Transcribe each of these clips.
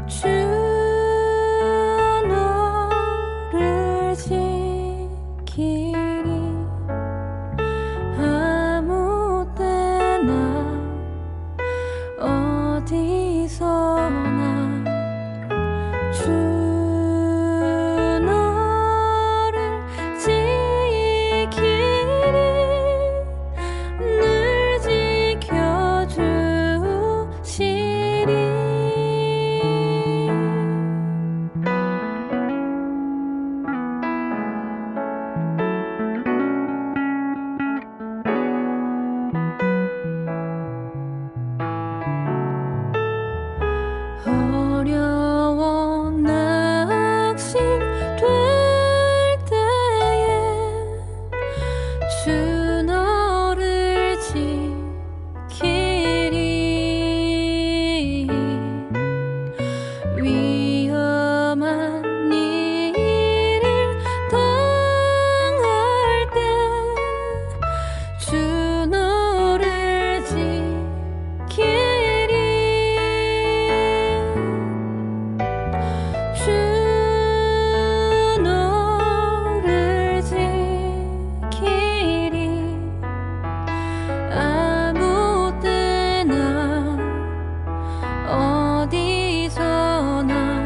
주 너를 지키리 아무 때나 어디서나 주 너를 지키리 늘 지켜주시리. 어려워 낙심될 때에 주 너를 지키리 위험한 일을 당할 때 주 너를 지키리 주 너를 지키리 아무 때나 어디서나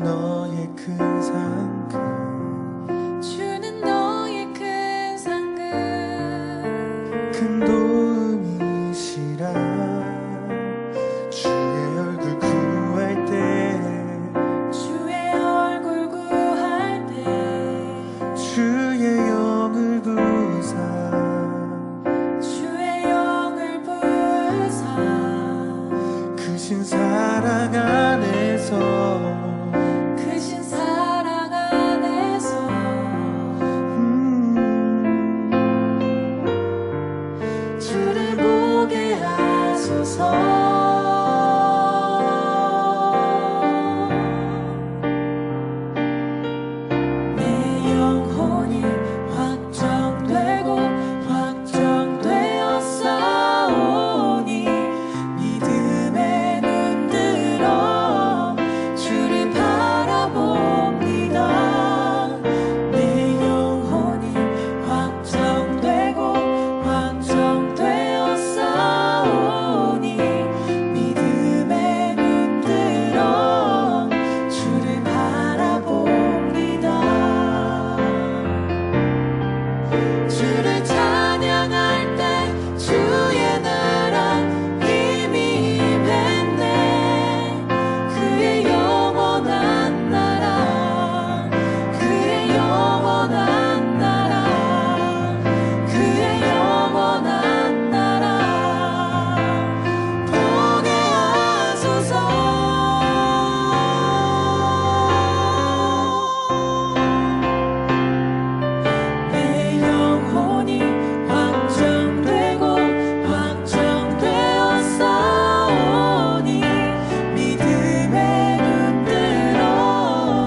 너의 큰 상급 주는 너의 큰 상급 큰 도움이시라 주의 얼굴 구할 때 주의 얼굴 구할 때 주의 영을 부사 주의 영을 부사 크신 사랑 안에서 크신 사랑 안에서 주를 보게 하소서 내 영혼이 확정되고 확정되어 싸우니 믿음의 눈 들어 주를 바라봅니다. 내 영혼이 확정되고 확정되어 싸우니 믿음의 눈 들어 주를 바라봅니다. 주를 찬양할 때 주의 나라 힘이 임했네. 그의 영원한 나라 그의 영원한 나라 그의 영원한 나라 보게 하소서. 내 영혼이 확정되고 확정되어 싸우니 믿음의 눈 들어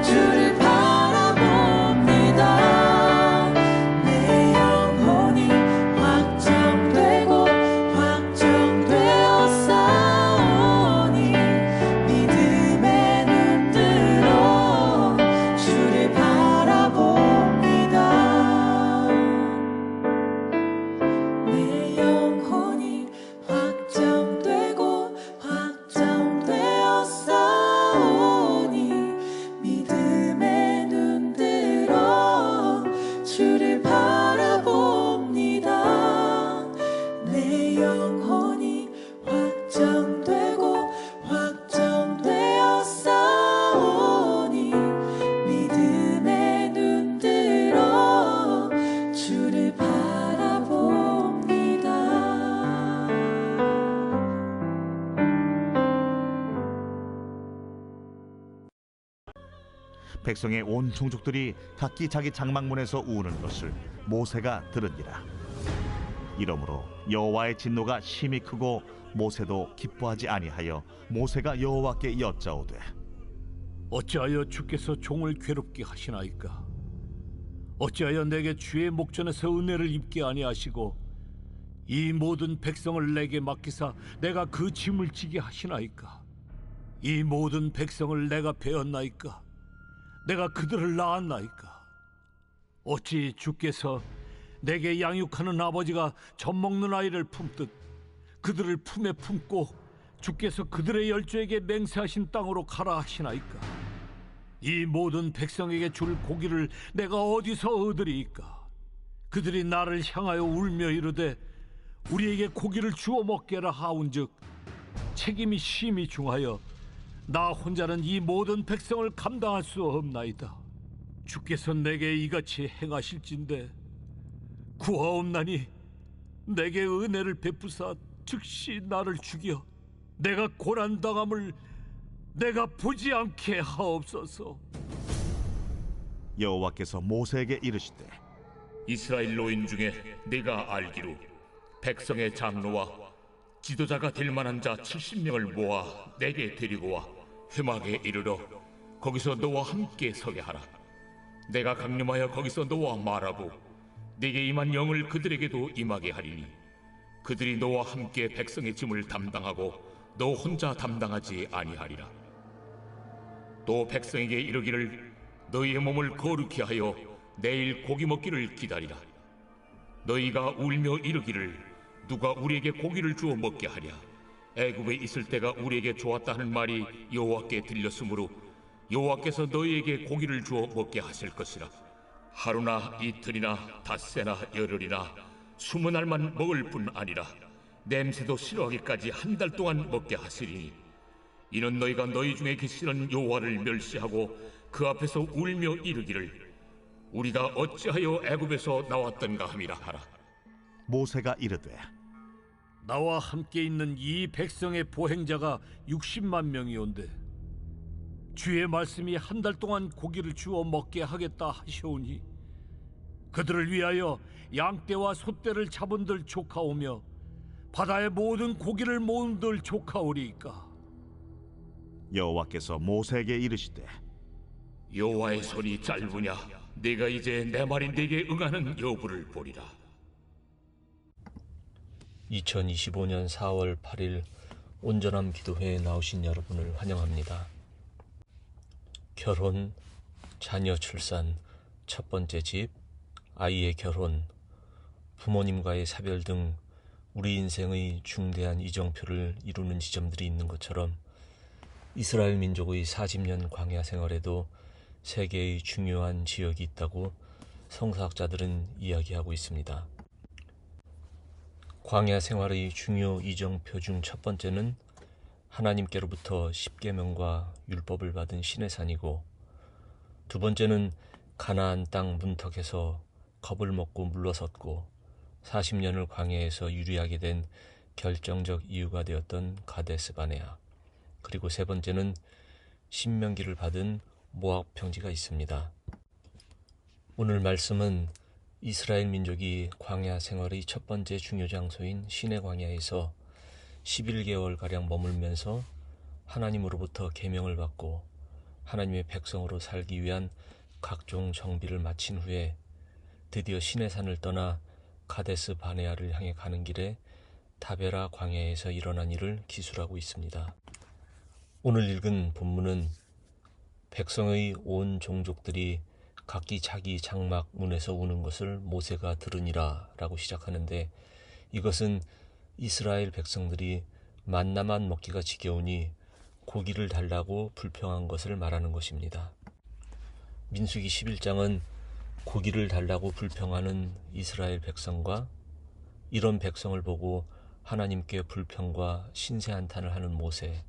주를 바라봅니다. 내 영혼이 확정되고 확정되어 싸우니 믿음의 눈 들어 주를 바라봅니다. 내 영혼이 확정되고 확정되어 싸우니 믿음의 눈 들어 주를 바라봅니다. 내 영혼이 확정되고 확정되어 싸우니 믿음의 눈 들어 주를 바라봅니다. 백성의 온 종족들이 각기 자기 장막문에서 우는 것을 모세가 들으니라. 이러므로 여호와의 진노가 심히 크고 모세도 기뻐하지 아니하여 모세가 여호와께 여짜오되 어찌하여 주께서 종을 괴롭게 하시나이까? 어찌하여 내게 주의 목전에서 은혜를 입게 아니하시고 이 모든 백성을 내게 맡기사 내가 그 짐을 지게 하시나이까? 이 모든 백성을 내가 베었나이까? 내가 그들을 낳았나이까? 어찌 주께서 내게 양육하는 아버지가 젖먹는 아이를 품듯 그들을 품에 품고 주께서 그들의 열조에게 맹세하신 땅으로 가라 하시나이까? 이 모든 백성에게 줄 고기를 내가 어디서 얻으리이까? 그들이 나를 향하여 울며 이르되 우리에게 고기를 주어 먹게라 하온즉 책임이 심히 중하여 나 혼자는 이 모든 백성을 감당할 수 없나이다. 주께서 내게 이같이 행하실진대 구하옵나니 내게 은혜를 베푸사 즉시 나를 죽여 내가 고난당함을 내가 보지 않게 하옵소서. 여호와께서 모세에게 이르시되 이스라엘 노인 중에 네가 알기로 백성의 장로와 지도자가 될 만한 자 70명을 모아 내게 데리고 와 회막에 이르러 거기서 너와 함께 서게 하라. 내가 강림하여 거기서 너와 말하고 네게 임한 영을 그들에게도 임하게 하리니 그들이 너와 함께 백성의 짐을 담당하고 너 혼자 담당하지 아니하리라. 또 백성에게 이르기를 너희의 몸을 거룩히 하여 내일 고기 먹기를 기다리라. 너희가 울며 이르기를 누가 우리에게 고기를 주어 먹게 하랴. 애굽에 있을 때가 우리에게 좋았다는 말이 여호와께 들렸으므로 여호와께서 너희에게 고기를 주어 먹게 하실 것이라. 하루나 이틀이나 닷새나 열흘이나 20날만 먹을 뿐 아니라 냄새도 싫어하기까지 1달 동안 먹게 하시리니 이는 너희가 너희 중에 계시는 여호와를 멸시하고 그 앞에서 울며 이르기를 우리가 어찌하여 애굽에서 나왔던가 함이라 하라. 모세가 이르되 나와 함께 있는 이 백성의 보행자가 60만 명이온데 주의 말씀이 1달 동안 고기를 주어 먹게 하겠다 하시오니 그들을 위하여 양떼와 소떼를 잡은들 조카오며 바다의 모든 고기를 모은들 조카오리이까. 여호와께서 모세에게 이르시되 여호와의 손이 짧으냐 네가 이제 내 말이 네게 응하는 여부를 보리라. 2025년 4월 8일 온전함 기도회에 나오신 여러분을 환영합니다. 결혼, 자녀 출산, 첫 번째 집, 아이의 결혼, 부모님과의 사별 등 우리 인생의 중대한 이정표를 이루는 지점들이 있는 것처럼 이스라엘 민족의 40년 광야 생활에도 세계의 중요한 지역이 있다고 성서학자들은 이야기하고 있습니다. 광야 생활의 중요 이정표 중 첫 번째는 하나님께로부터 십계명과 율법을 받은 시내산이고, 두 번째는 가나안 땅 문턱에서 겁을 먹고 물러섰고 40년을 광야에서 유리하게 된 결정적 이유가 되었던 가데스 바네아, 그리고 세 번째는 신명기를 받은 모압 평지가 있습니다. 오늘 말씀은 이스라엘 민족이 광야 생활의 첫 번째 중요 장소인 시내 광야에서 11개월가량 머물면서 하나님으로부터 계명을 받고 하나님의 백성으로 살기 위한 각종 정비를 마친 후에 드디어 시내산을 떠나 가데스 바네아를 향해 가는 길에 다베라 광야에서 일어난 일을 기술하고 있습니다. 오늘 읽은 본문은 백성의 온 종족들이 각기 자기 장막 문에서 우는 것을 모세가 들으니라 라고 시작하는데, 이것은 이스라엘 백성들이 만나만 먹기가 지겨우니 고기를 달라고 불평한 것을 말하는 것입니다. 민수기 11장은 고기를 달라고 불평하는 이스라엘 백성과 이런 백성을 보고 하나님께 불평과 신세한탄을 하는 모세,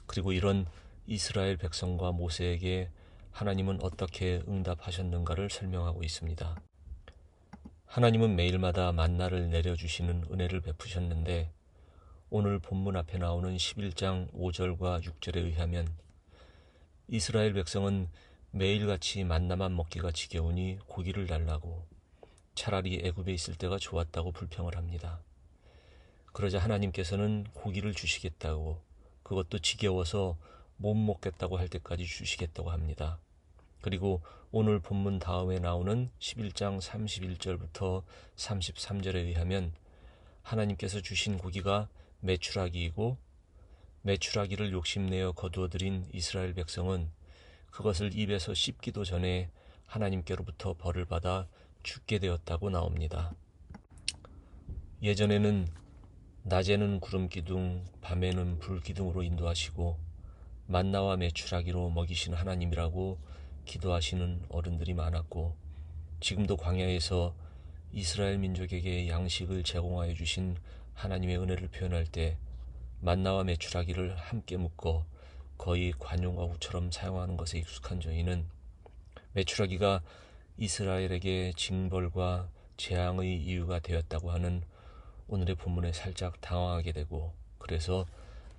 그리고 이런 이스라엘 백성과 모세에게 하나님은 어떻게 응답하셨는가를 설명하고 있습니다. 하나님은 매일마다 만나를 내려주시는 은혜를 베푸셨는데, 오늘 본문 앞에 나오는 11장 5절과 6절에 의하면 이스라엘 백성은 매일같이 만나만 먹기가 지겨우니 고기를 달라고, 차라리 애굽에 있을 때가 좋았다고 불평을 합니다. 그러자 하나님께서는 고기를 주시겠다고, 그것도 지겨워서 못 먹겠다고 할 때까지 주시겠다고 합니다. 그리고 오늘 본문 다음에 나오는 11장 31절부터 33절에 의하면 하나님께서 주신 고기가 메추라기이고, 메추라기를 욕심내어 거두어들인 이스라엘 백성은 그것을 입에서 씹기도 전에 하나님께로부터 벌을 받아 죽게 되었다고 나옵니다. 예전에는 낮에는 구름 기둥, 밤에는 불 기둥으로 인도하시고 만나와 메추라기로 먹이신 하나님이라고 기도하시는 어른들이 많았고, 지금도 광야에서 이스라엘 민족에게 양식을 제공하여 주신 하나님의 은혜를 표현할 때 만나와 메추라기를 함께 묶어 거의 관용어구처럼 사용하는 것에 익숙한 저희는 메추라기가 이스라엘에게 징벌과 재앙의 이유가 되었다고 하는 오늘의 본문에 살짝 당황하게 되고, 그래서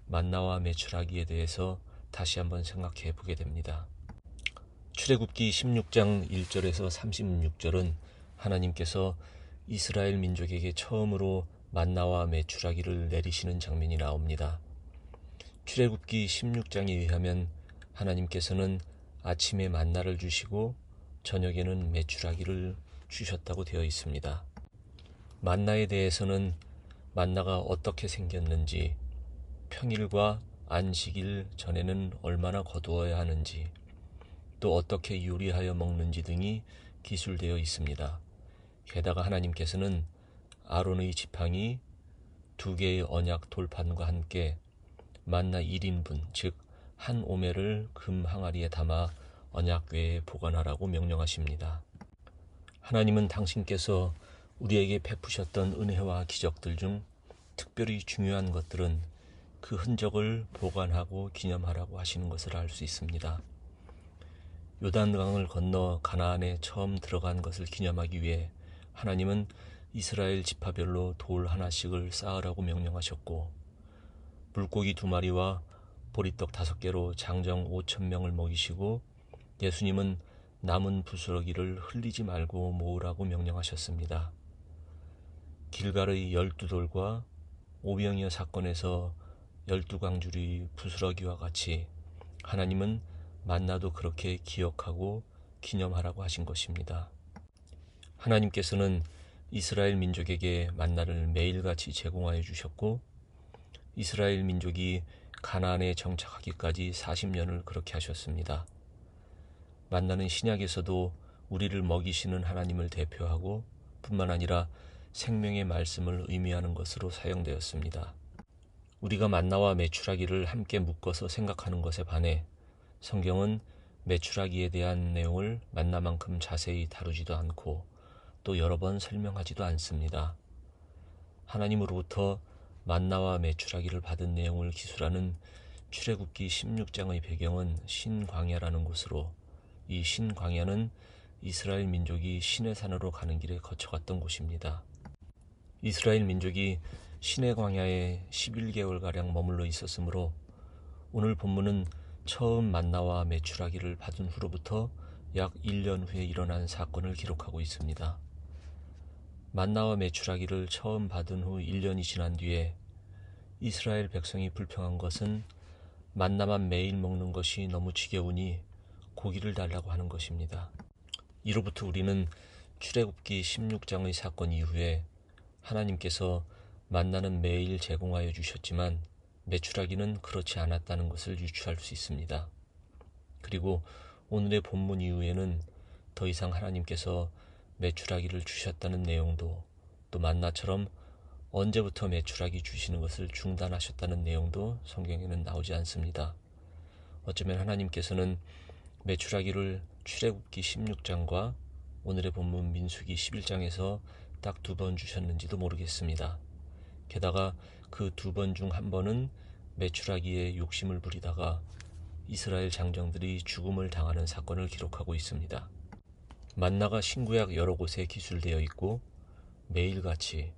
만나와 메추라기에 대해서 다시 한번 생각해 보게 됩니다. 출애굽기 16장 1절에서 36절은 하나님께서 이스라엘 민족에게 처음으로 만나와 메추라기를 내리시는 장면이 나옵니다. 출애굽기 16장에 의하면 하나님께서는 아침에 만나를 주시고 저녁에는 메추라기를 주셨다고 되어 있습니다. 만나에 대해서는 만나가 어떻게 생겼는지, 평일과 안식일 전에는 얼마나 거두어야 하는지, 또 어떻게 요리하여 먹는지 등이 기술되어 있습니다. 게다가 하나님께서는 아론의 지팡이 2개의 언약 돌판과 함께 만나 1인분, 즉 한 오멜을 금 항아리에 담아 언약궤에 보관하라고 명령하십니다. 하나님은 당신께서 우리에게 베푸셨던 은혜와 기적들 중 특별히 중요한 것들은 그 흔적을 보관하고 기념하라고 하시는 것을 알 수 있습니다. 요단강을 건너 가나안에 처음 들어간 것을 기념하기 위해 하나님은 이스라엘 지파별로 돌 하나씩을 쌓으라고 명령하셨고, 물고기 2마리와 보리떡 5개로 장정 5,000명을 먹이시고, 예수님은 남은 부스러기를 흘리지 말고 모으라고 명령하셨습니다. 길갈의 12돌과 오병이어 사건에서 12광줄이 부스러기와 같이 하나님은 만나도 그렇게 기억하고 기념하라고 하신 것입니다. 하나님께서는 이스라엘 민족에게 만나를 매일같이 제공하여 주셨고, 이스라엘 민족이 가나안에 정착하기까지 40년을 그렇게 하셨습니다. 만나는 신약에서도 우리를 먹이시는 하나님을 대표하고 뿐만 아니라 생명의 말씀을 의미하는 것으로 사용되었습니다. 우리가 만나와 메추라기를 함께 묶어서 생각하는 것에 반해 성경은 메추라기에 대한 내용을 만나만큼 자세히 다루지도 않고 또 여러 번 설명하지도 않습니다. 하나님으로부터 만나와 메추라기를 받은 내용을 기술하는 출애굽기 16장의 배경은 신광야라는 곳으로, 이 신광야는 이스라엘 민족이 시내산으로 가는 길에 거쳐갔던 곳입니다. 이스라엘 민족이 시내 광야에 11개월가량 머물러 있었으므로 오늘 본문은 처음 만나와 메추라기를 받은 후로부터 약 1년 후에 일어난 사건을 기록하고 있습니다. 만나와 메추라기를 처음 받은 후 1년이 지난 뒤에 이스라엘 백성이 불평한 것은 만나만 매일 먹는 것이 너무 지겨우니 고기를 달라고 하는 것입니다. 이로부터 우리는 출애굽기 16장의 사건 이후에 하나님께서 만나는 매일 제공하여 주셨지만 메추라기는 그렇지 않았다는 것을 유추할 수 있습니다. 그리고 오늘의 본문 이후에는 더 이상 하나님께서 메추라기를 주셨다는 내용도, 또 만나처럼 언제부터 메추라기 주시는 것을 중단하셨다는 내용도 성경에는 나오지 않습니다. 어쩌면 하나님께서는 메추라기를 출애굽기 16장과 오늘의 본문 민수기 11장에서 딱 2번 주셨는지도 모르겠습니다. 게다가 그 2번 중 한 번은 메추라기에 욕심을 부리다가 이스라엘 장정들이 죽음을 당하는 사건을 기록하고 있습니다. 만나가 신구약 여러 곳에 기술되어 있고 매일같이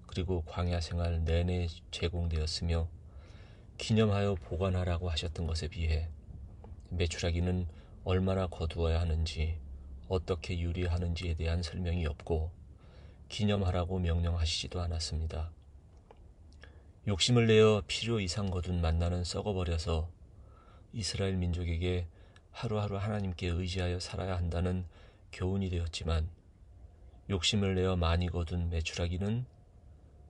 그리고 광야 생활 내내 제공되었으며 기념하여 보관하라고 하셨던 것에 비해 메추라기는 얼마나 거두어야 하는지, 어떻게 요리하는지에 대한 설명이 없고 기념하라고 명령하시지도 않았습니다. 욕심을 내어 필요 이상 거둔 만나는 썩어버려서 이스라엘 민족에게 하루하루 하나님께 의지하여 살아야 한다는 교훈이 되었지만, 욕심을 내어 많이 거둔 메추라기는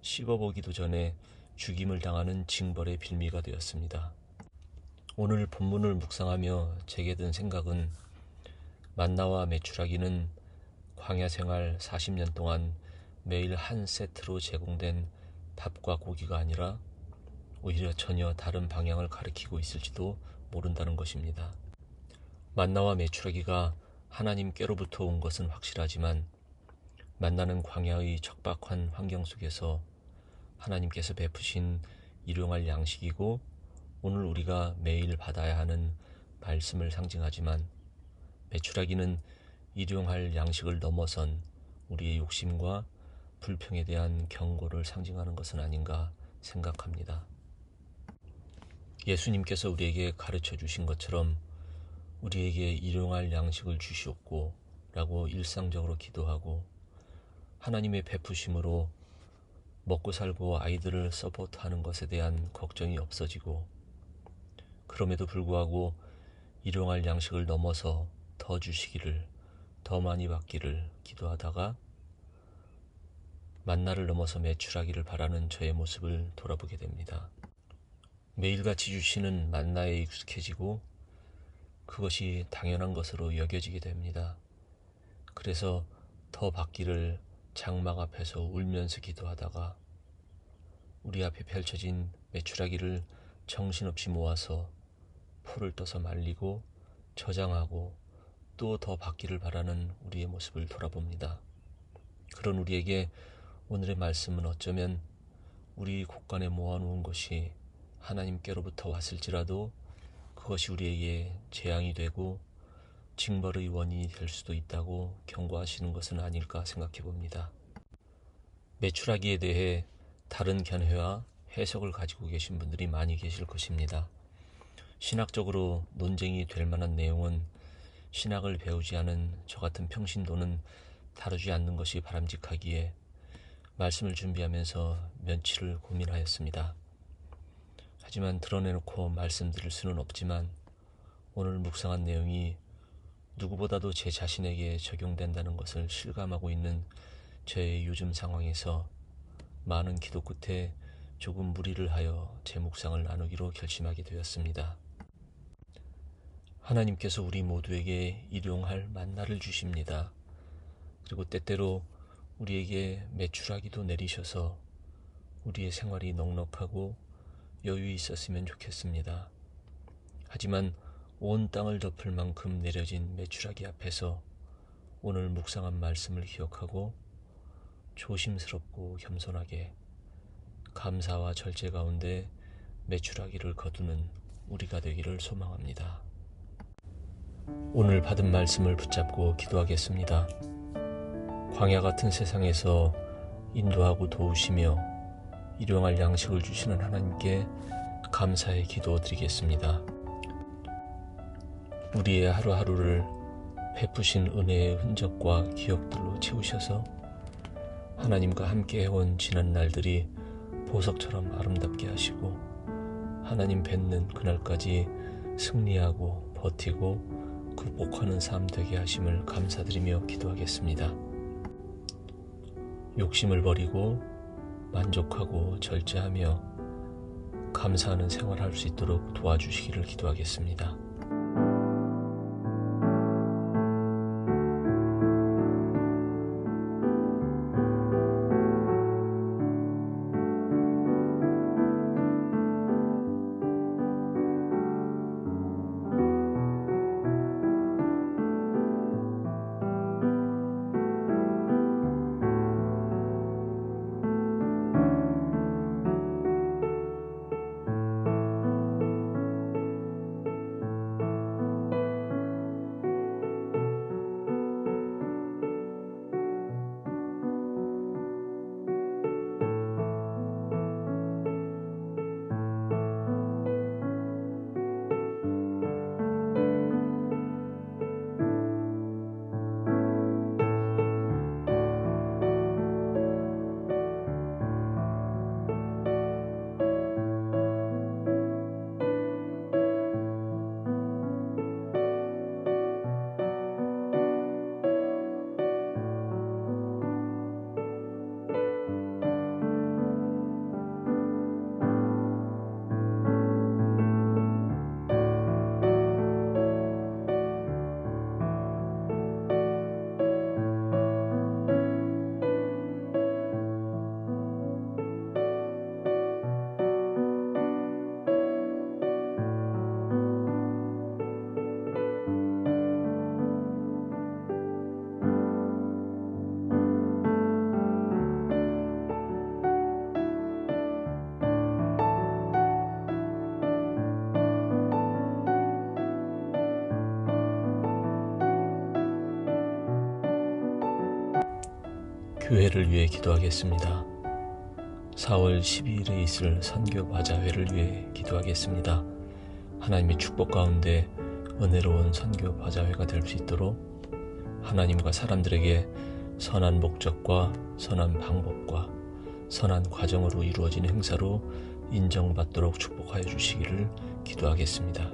씹어보기도 전에 죽임을 당하는 징벌의 빌미가 되었습니다. 오늘 본문을 묵상하며 제게 든 생각은 만나와 메추라기는 광야 생활 40년 동안 매일 한 세트로 제공된 밥과 고기가 아니라 오히려 전혀 다른 방향을 가리키고 있을지도 모른다는 것입니다. 만나와 메추라기가 하나님께로부터 온 것은 확실하지만 만나는 광야의 척박한 환경 속에서 하나님께서 베푸신 일용할 양식이고 오늘 우리가 매일 받아야 하는 말씀을 상징하지만, 메추라기는 일용할 양식을 넘어선 우리의 욕심과 불평에 대한 경고를 상징하는 것은 아닌가 생각합니다. 예수님께서 우리에게 가르쳐 주신 것처럼 우리에게 일용할 양식을 주시옵고 라고 일상적으로 기도하고 하나님의 베푸심으로 먹고 살고 아이들을 서포트하는 것에 대한 걱정이 없어지고, 그럼에도 불구하고 일용할 양식을 넘어서 더 주시기를, 더 많이 받기를 기도하다가 만나를 넘어서 메추라기를 바라는 저의 모습을 돌아보게 됩니다. 매일같이 주시는 만나에 익숙해지고 그것이 당연한 것으로 여겨지게 됩니다. 그래서 더 받기를 장막 앞에서 울면서 기도하다가 우리 앞에 펼쳐진 메추라기를 정신없이 모아서 포를 떠서 말리고 저장하고 또 더 받기를 바라는 우리의 모습을 돌아봅니다. 그런 우리에게 오늘의 말씀은 어쩌면 우리 곳간에 모아놓은 것이 하나님께로부터 왔을지라도 그것이 우리에게 재앙이 되고 징벌의 원인이 될 수도 있다고 경고하시는 것은 아닐까 생각해 봅니다. 메추라기에 대해 다른 견해와 해석을 가지고 계신 분들이 많이 계실 것입니다. 신학적으로 논쟁이 될 만한 내용은 신학을 배우지 않은 저 같은 평신도는 다루지 않는 것이 바람직하기에 말씀을 준비하면서 며칠을 고민하였습니다. 하지만 드러내놓고 말씀드릴 수는 없지만 오늘 묵상한 내용이 누구보다도 제 자신에게 적용된다는 것을 실감하고 있는 저의 요즘 상황에서 많은 기도 끝에 조금 무리를 하여 제 묵상을 나누기로 결심하게 되었습니다. 하나님께서 우리 모두에게 일용할 만나를 주십니다. 그리고 때때로 우리에게 메추라기도 내리셔서 우리의 생활이 넉넉하고 여유 있었으면 좋겠습니다. 하지만 온 땅을 덮을 만큼 내려진 메추라기 앞에서 오늘 묵상한 말씀을 기억하고 조심스럽고 겸손하게 감사와 절제 가운데 메추라기를 거두는 우리가 되기를 소망합니다. 오늘 받은 말씀을 붙잡고 기도하겠습니다. 광야 같은 세상에서 인도하고 도우시며 일용할 양식을 주시는 하나님께 감사의 기도 드리겠습니다. 우리의 하루하루를 베푸신 은혜의 흔적과 기억들로 채우셔서 하나님과 함께 해온 지난 날들이 보석처럼 아름답게 하시고 하나님 뵙는 그날까지 승리하고 버티고 극복하는 삶 되게 하심을 감사드리며 기도하겠습니다. 욕심을 버리고 만족하고 절제하며 감사하는 생활을 할 수 있도록 도와주시기를 기도하겠습니다. 교회를 위해 기도하겠습니다. 4월 12일에 있을 선교 바자회를 위해 기도하겠습니다. 하나님의 축복 가운데 은혜로운 선교 바자회가 될 수 있도록 하나님과 사람들에게 선한 목적과 선한 방법과 선한 과정으로 이루어진 행사로 인정받도록 축복하여 주시기를 기도하겠습니다.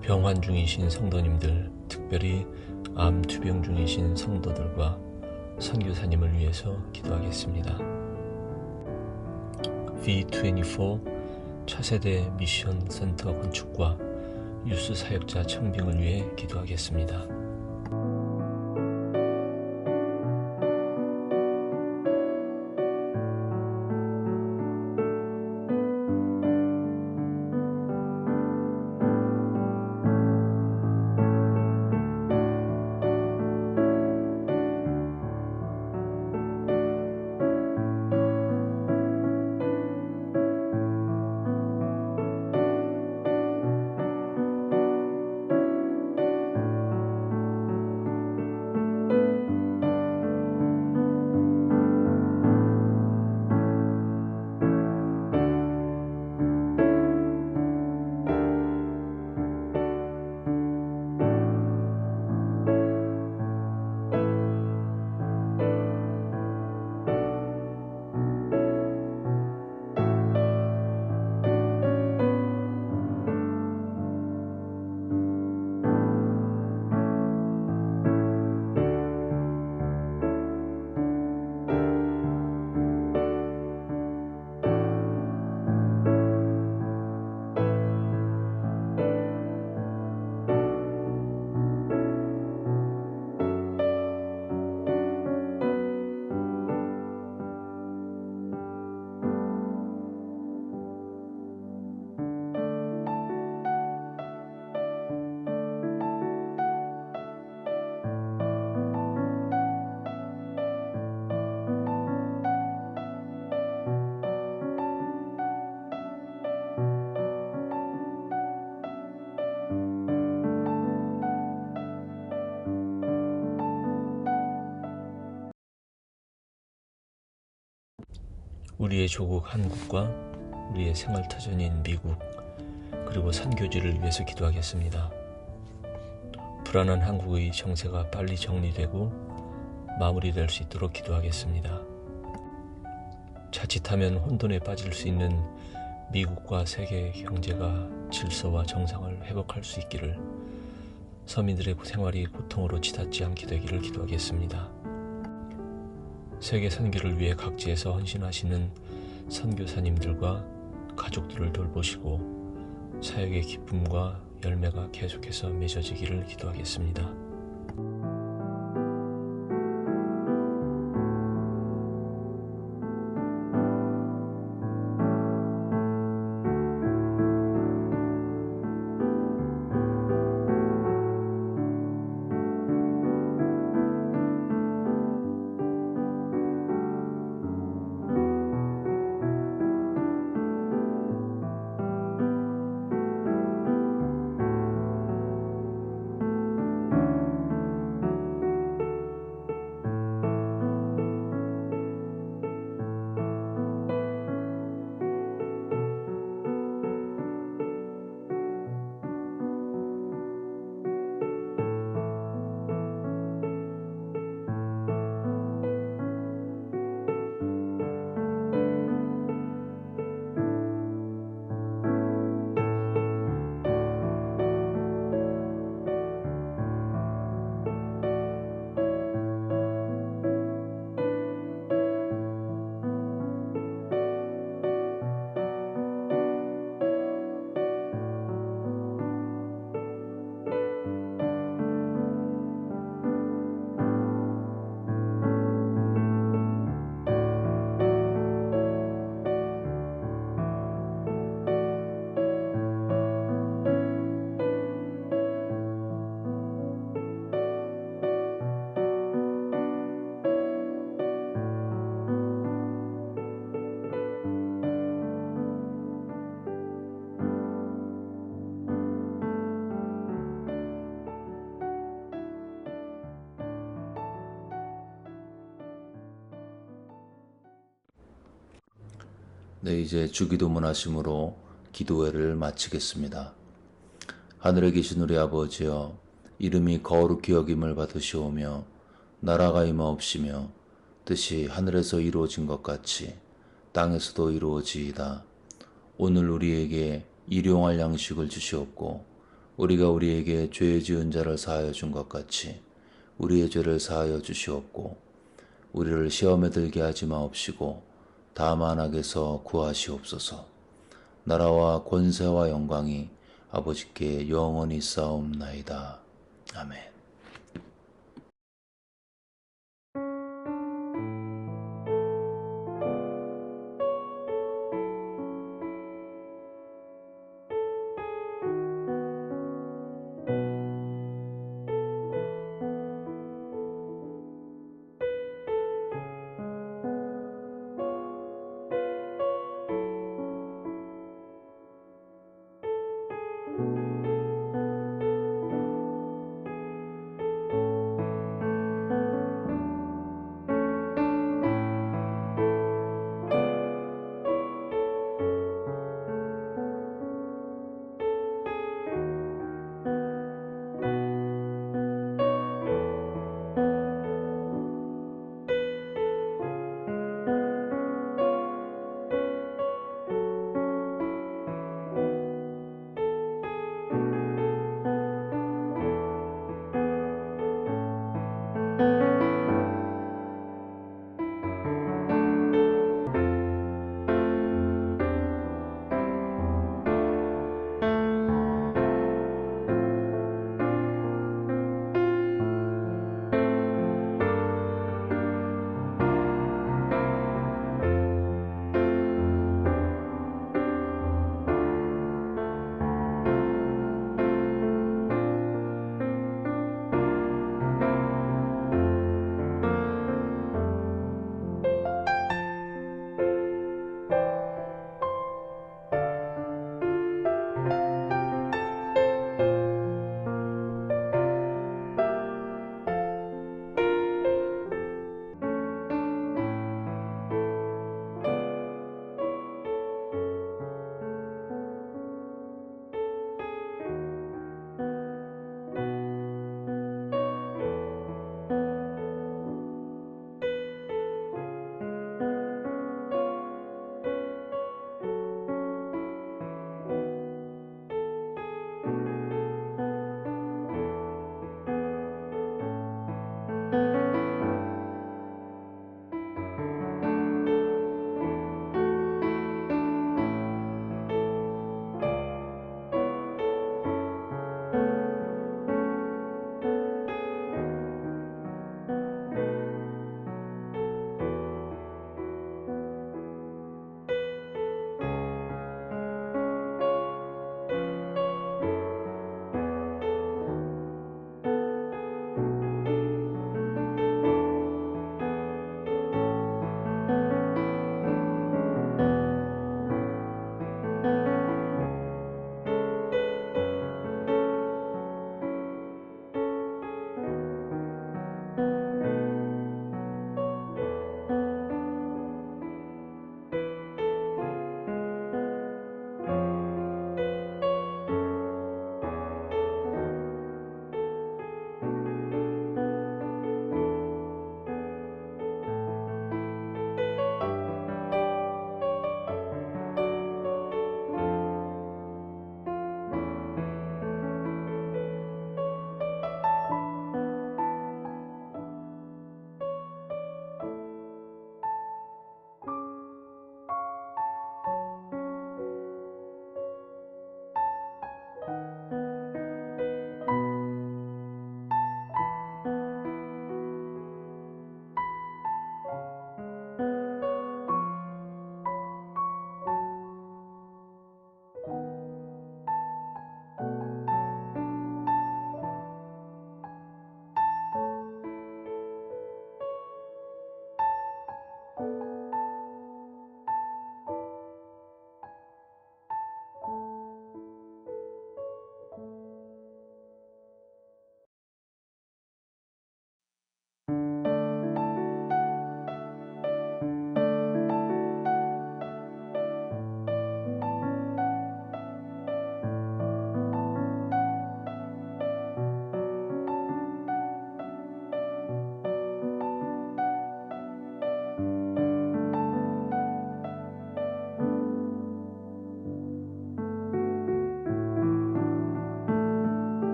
병환 중이신 성도님들, 특별히 암 투병 중이신 성도들과 선교사님을 위해서 기도하겠습니다. V24 차세대 미션 센터 건축과 유스 사역자 청빙을 위해 기도하겠습니다. 우리의 조국 한국과 우리의 생활터전인 미국 그리고 선교지를 위해서 기도하겠습니다. 불안한 한국의 정세가 빨리 정리되고 마무리될 수 있도록 기도하겠습니다. 자칫하면 혼돈에 빠질 수 있는 미국과 세계 경제가 질서와 정상을 회복할 수 있기를, 서민들의 생활이 고통으로 치닫지 않게 되기를 기도하겠습니다. 세계 선교를 위해 각지에서 헌신하시는 선교사님들과 가족들을 돌보시고 사역의 기쁨과 열매가 계속해서 맺어지기를 기도하겠습니다. 네, 이제 주기도문 하심으로 기도회를 마치겠습니다. 하늘에 계신 우리 아버지여, 이름이 거룩히 여김을 받으시오며 나라가 임하옵시며 뜻이 하늘에서 이루어진 것 같이 땅에서도 이루어지이다. 오늘 우리에게 일용할 양식을 주시옵고 우리가 우리에게 죄 지은 자를 사하여 준 것 같이 우리의 죄를 사하여 주시옵고 우리를 시험에 들게 하지 마옵시고 다만 악에서 구하시옵소서. 나라와 권세와 영광이 아버지께 영원히 쌓옵나이다. 아멘.